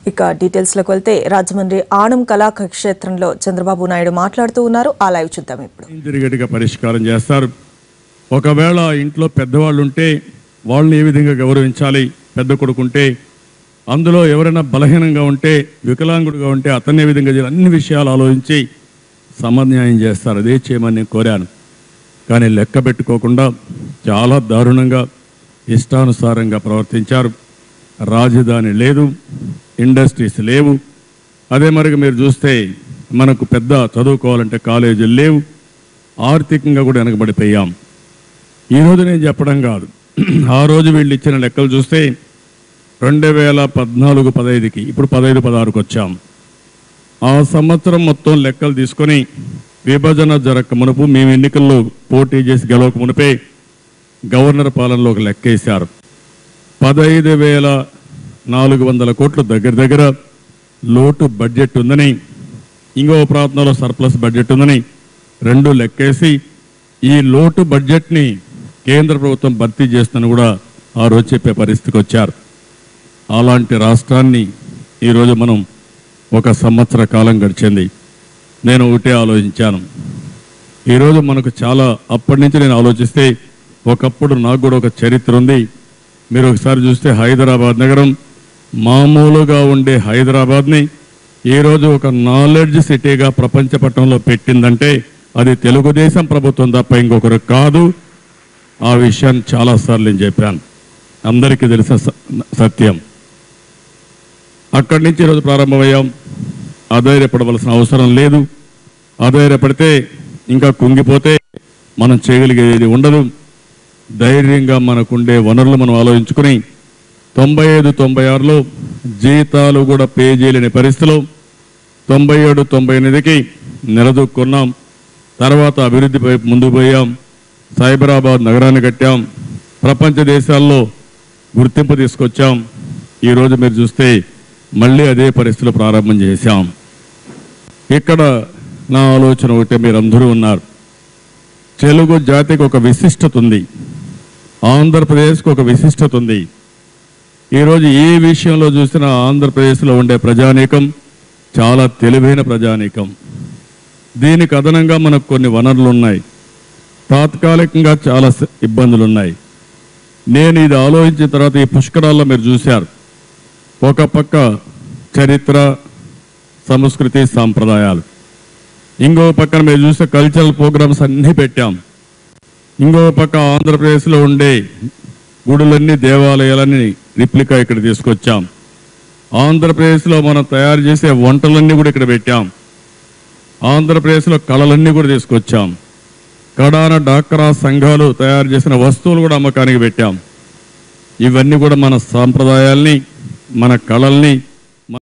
ఇక డీటెయిల్స్ లోకి వెళ్తే రాజమండ్రి ఆనం కళాక్షేత్రంలో చంద్రబాబు నాయుడు మాట్లాడుతూ ఉన్నారు. ఆ లైవ్ చూద్దాం ఇప్పుడు. ఇంటిరిగటిగా పరిష్కారం చేస్తారు. ఒకవేళ ఇంట్లో పెద్దవాళ్ళు ఉంటే వాళ్ళని ఏ విధంగా గౌరవించాలి, పెద్ద కొడుకుంటే అందులో ఎవరైనా బలహీనంగా ఉంటే, వికలాంగుడిగా ఉంటే అతన్ని ఏ విధంగా చేయాలి, అన్ని విషయాలు ఆలోచించి సమన్యాయం చేస్తారు. అదే చేయమని నేను కోరాను. కానీ లెక్క పెట్టుకోకుండా చాలా దారుణంగా ఇష్టానుసారంగా ప్రవర్తించారు. రాజధాని లేదు, ఇండస్ట్రీస్ లేవు. అదే మరిగా మీరు చూస్తే మనకు పెద్ద చదువుకోవాలంటే కాలేజీలు లేవు. ఆర్థికంగా కూడా వెనకబడిపోయాం. ఈరోజు నేను చెప్పడం కాదు, ఆ రోజు వీళ్ళు ఇచ్చిన లెక్కలు చూస్తే 2014-15కి ఇప్పుడు 15-16కి వచ్చాం. ఆ సంవత్సరం మొత్తం లెక్కలు తీసుకొని విభజన జరగక మునుపు మేము ఎన్నికల్లో పోటీ చేసి గెలవక మునిపే గవర్నర్ పాలనలో ఒక లెక్క వేశారు. 15,400 కోట్లు దగ్గర లోటు బడ్జెట్ ఉందని, ఇంకో ప్రాంతంలో సర్ప్లస్ బడ్జెట్ ఉందని రెండు లెక్కేసి ఈ లోటు బడ్జెట్ని కేంద్ర ప్రభుత్వం భర్తీ చేస్తుందని కూడా ఆ రోజు చెప్పే పరిస్థితికి వచ్చారు. అలాంటి రాష్ట్రాన్ని ఈరోజు మనం ఒక సంవత్సర కాలం గడిచింది. నేను ఒకటే ఆలోచించాను. ఈరోజు మనకు చాలా అప్పటి నుంచి నేను ఆలోచిస్తే ఒకప్పుడు నాకు కూడా ఒక చరిత్ర ఉంది. మీరు ఒకసారి చూస్తే హైదరాబాద్ నగరం మామూలుగా ఉండే హైదరాబాద్ని ఈరోజు ఒక నాలెడ్జ్ సిటీగా ప్రపంచ పట్టణంలో పెట్టిందంటే అది తెలుగుదేశం ప్రభుత్వం తప్ప ఇంకొకరు కాదు. ఆ విషయాన్ని చాలాసార్లు నేను చెప్పాను, అందరికీ తెలిసిన సత్యం. అక్కడి నుంచి ఈరోజు ప్రారంభమయ్యాం. అధైర్యపడవలసిన అవసరం లేదు. అధైర్యపడితే ఇంకా కుంగిపోతే మనం చేయగలిగేది ఉండదు. ధైర్యంగా మనకుండే వనరులు మనం ఆలోచించుకుని 95-96లో జీతాలు కూడా పే చేయలేని పరిస్థితిలో 97-98కి నిలదొక్కున్నాం. తర్వాత అభివృద్ధి ముందుకు పోయాం. సైబరాబాద్ నగరాన్ని కట్టాం. ప్రపంచ దేశాల్లో గుర్తింపు తీసుకొచ్చాం. ఈరోజు మీరు చూస్తే మళ్ళీ అదే పరిస్థితులు ప్రారంభం చేశాం. ఇక్కడ నా ఆలోచన ఒకటే, మీరందరూ ఉన్నారు. తెలుగు జాతికి ఒక విశిష్టత ఉంది, ఆంధ్రప్రదేశ్కి ఒక విశిష్టత ఉంది. ఈరోజు ఏ విషయంలో చూసినా ఆంధ్రప్రదేశ్లో ఉండే ప్రజానీకం చాలా తెలివైన ప్రజానీకం. దీనికి అదనంగా మనకు కొన్ని వనరులు ఉన్నాయి. తాత్కాలికంగా చాలా ఇబ్బందులు ఉన్నాయి. నేను ఇది ఆలోచించిన తర్వాత ఈ పుష్కరాల్లో మీరు చూశారు, ఒక పక్క చరిత్ర, సంస్కృతి, సాంప్రదాయాలు, ఇంకో పక్కన మీరు చూస్తే కల్చరల్ ప్రోగ్రామ్స్ అన్నీ పెట్టాం. ఇంకో పక్క ఆంధ్రప్రదేశ్లో ఉండే గుడులన్నీ, దేవాలయాలన్నీ రిప్లికా ఇక్కడ తీసుకొచ్చాం. ఆంధ్రప్రదేశ్లో మనం తయారు చేసే వంటలన్నీ కూడా ఇక్కడ పెట్టాం. ఆంధ్రప్రదేశ్లో కళలన్నీ కూడా తీసుకొచ్చాం. కడాన డాక్రా సంఘాలు తయారు చేసిన వస్తువులు కూడా అమ్మకానికి పెట్టాం. ఇవన్నీ కూడా మన సాంప్రదాయాల్ని, మన కళల్ని